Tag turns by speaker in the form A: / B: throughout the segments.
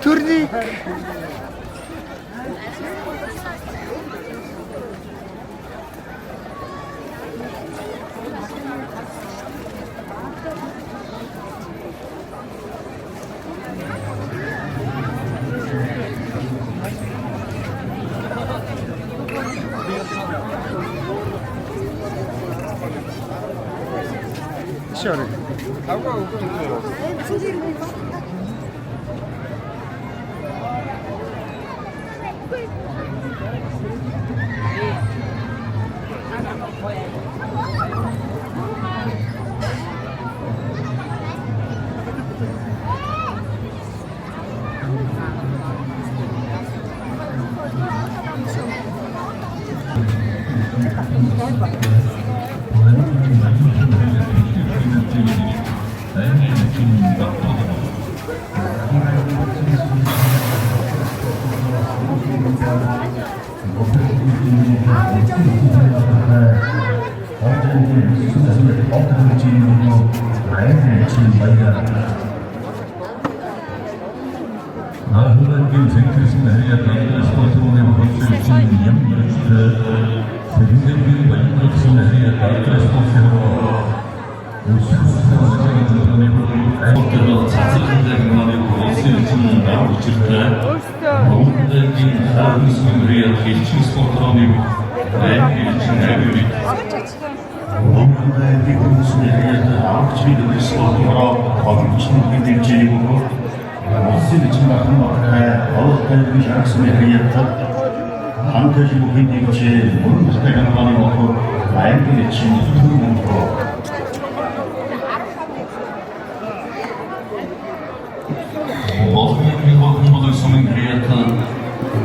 A: Turnik! Siary.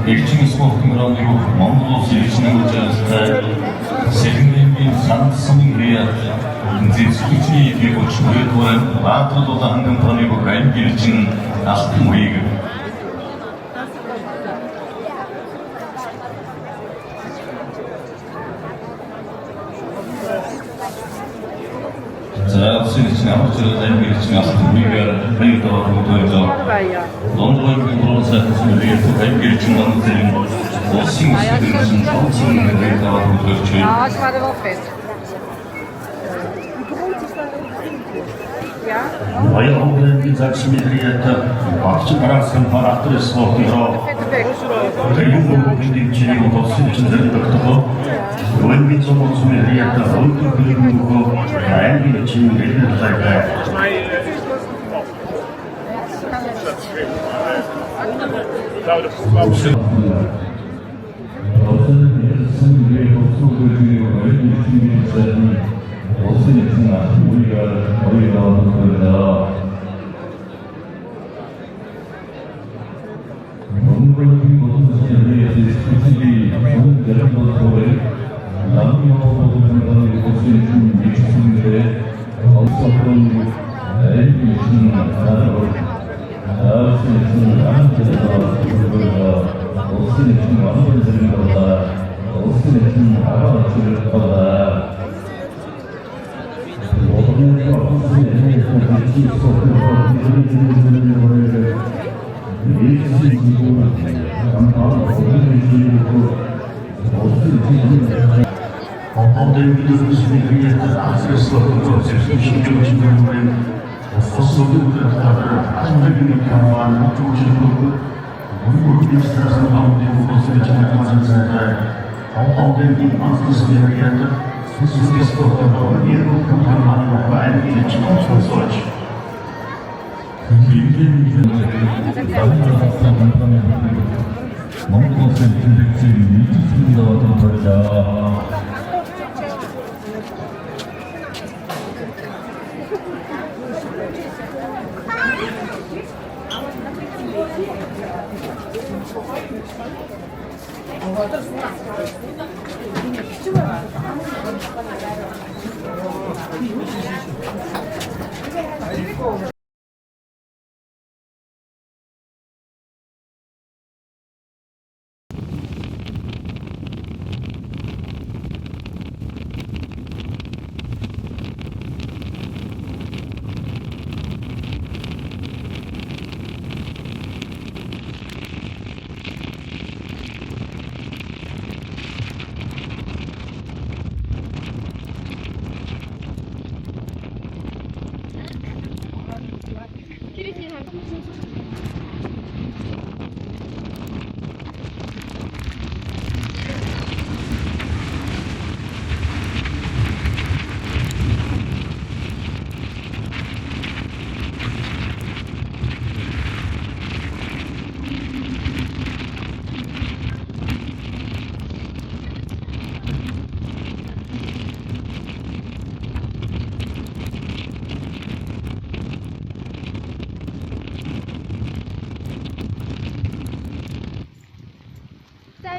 B: Elçin sportun randevu Moңғол селищінің участка Сегментин Сандсының рея Инде случаи и очевидно твоем ватру до хангам пранего гайм Элчин астым уйгы. За селищный авторы гайм Элчин астым уйгы bayıldava mutluydu. Londra'nın kuruluşunu üyesi gayb Elçin anlatırım. O sinirsin şansının bayıldava mutluydu. Баян Заксимилията багч гарасан пар атрес лохиро Триумфо пиндичини отосилчин зэрэгдэгтого Уэнбицо Моцмилията өлтү билимдуго Аймилчин рэлэллайга 우리가 겁니다. 몽골인 모든 사람들의 스피치 좋은 여러분들의 남녀 모든 곳에 준 미치는데 어떤 애기 있는 나라로 나아서 있는 남자들과 우리가 어떤 있는 왕들을 거다 어떤 있는 아바트를 거다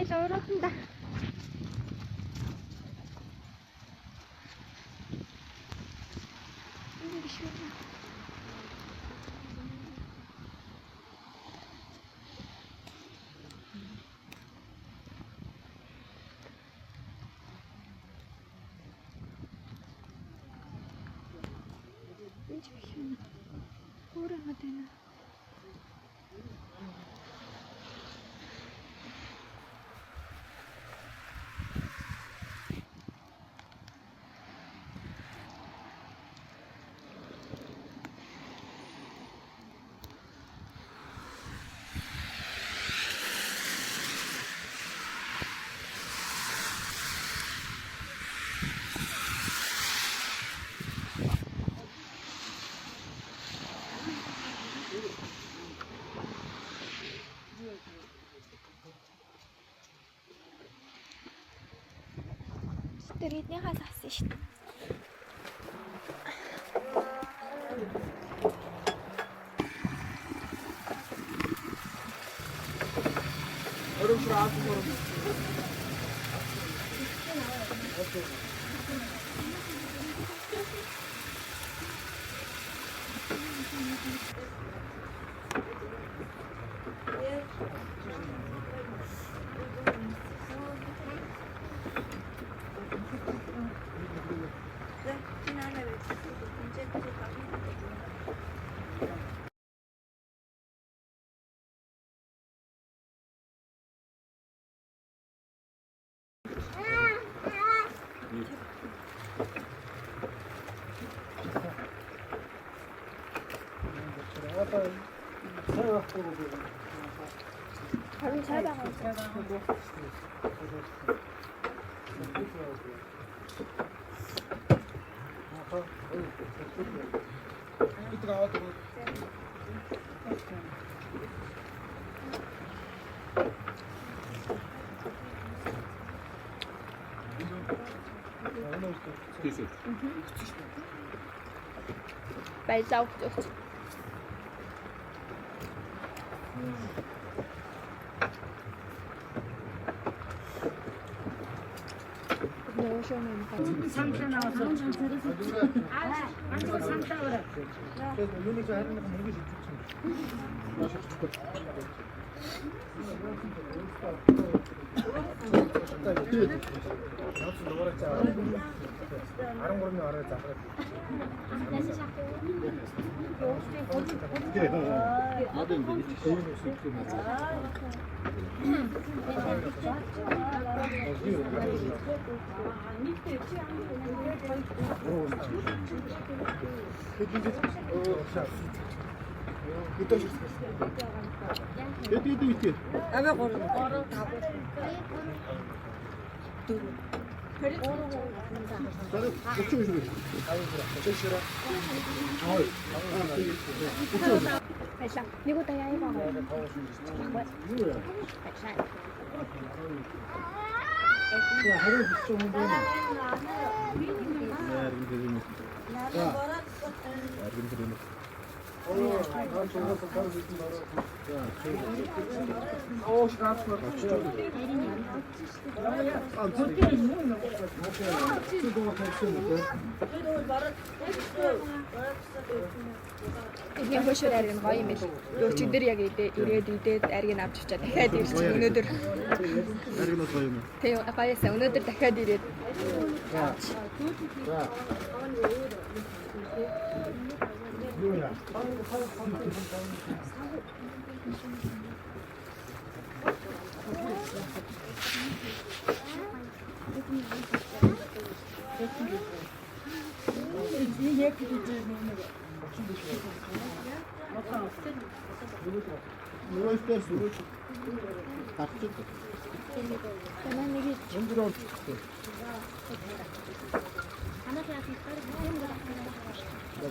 C: 잘 놀았다. 오래가되나. Streetnya kasih. 발음 잘 박았어. Weil Saugsucht.
D: 상태 나왔어. 완전 상태 그래. Nếu có tay ấy vào rồi.
C: Эдний хөөшөр ариг нь гоё юм бэл. Юу ч дээр яг ирээд ариг нь авч очиад дахиад ирчих өнөөдөр.
A: Ариг нь гоё юм.
C: Тэгээ гоёсаа өнөөдөр дахиад ирээд.
A: Нөгөө ихтэй тарчдаг.
C: Танаа нэг
A: Өндөр орчихсон.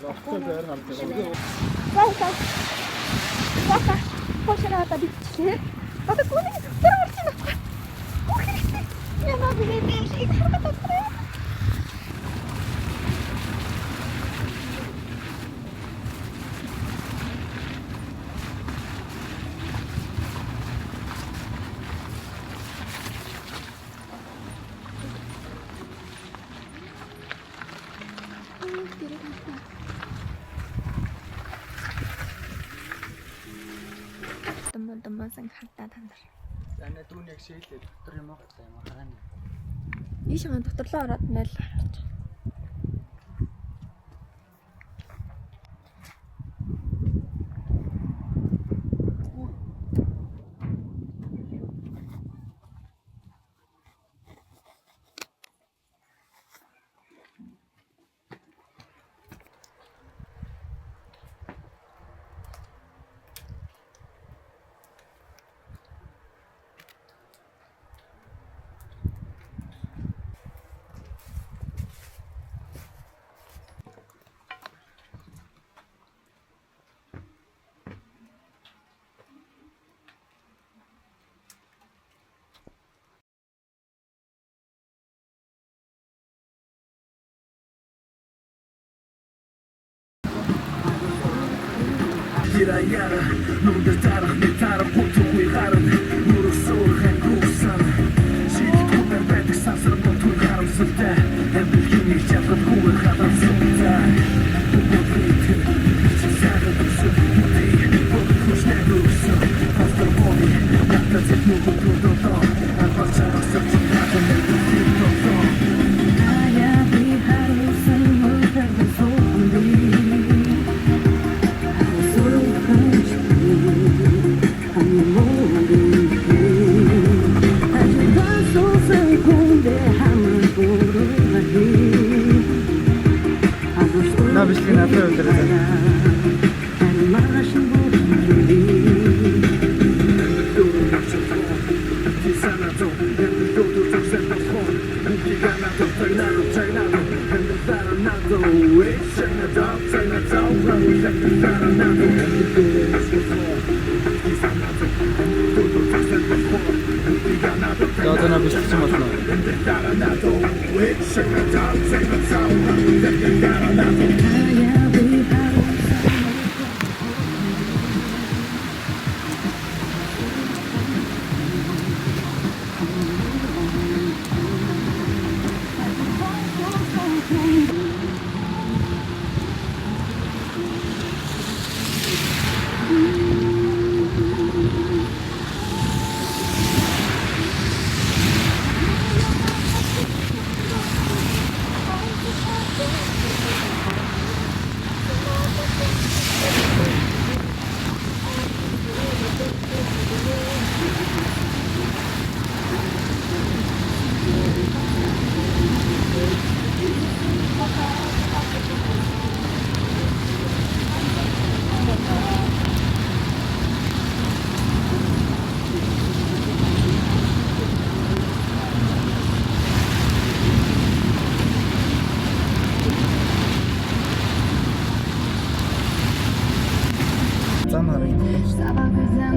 A: Авто дээр намтай.
C: Баха. Хөөшөр хата биччихээ. Одоо гүн тэр орч байна. Яна билээ шиг харагдаж байна. Думбасан хатаа тандар.
A: Анаа дүүн яг шийдлээ дотор юм аа юм хаана.
C: Ийш хаан доторлоо ороод 0 гарч.
E: Kirayara, número tarah, metara, ponto, uiharan, número sorhan, kusan. Şiit kumer, bedik, sansır, ponto, uiharan, zırda. Hem bilgini, çaprat, uiharan, zırda. Bu bodritin, içi zara, dursun, mutli, bodu kuşne, dursun. Pastor boli, yakta zetnu, budu, dodo. Alvar çarak, sırtı, kata, nedu, fil, dodo. Aya, biharu, sen, uiharan, zondi.
A: Навешли на то Да, на быстро смотрю.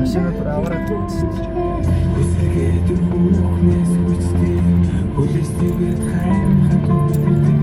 A: Машина праворот.
E: Үсэгээд хүүхнээс үстэй. Хүлээстэйгээ хайр хатуу.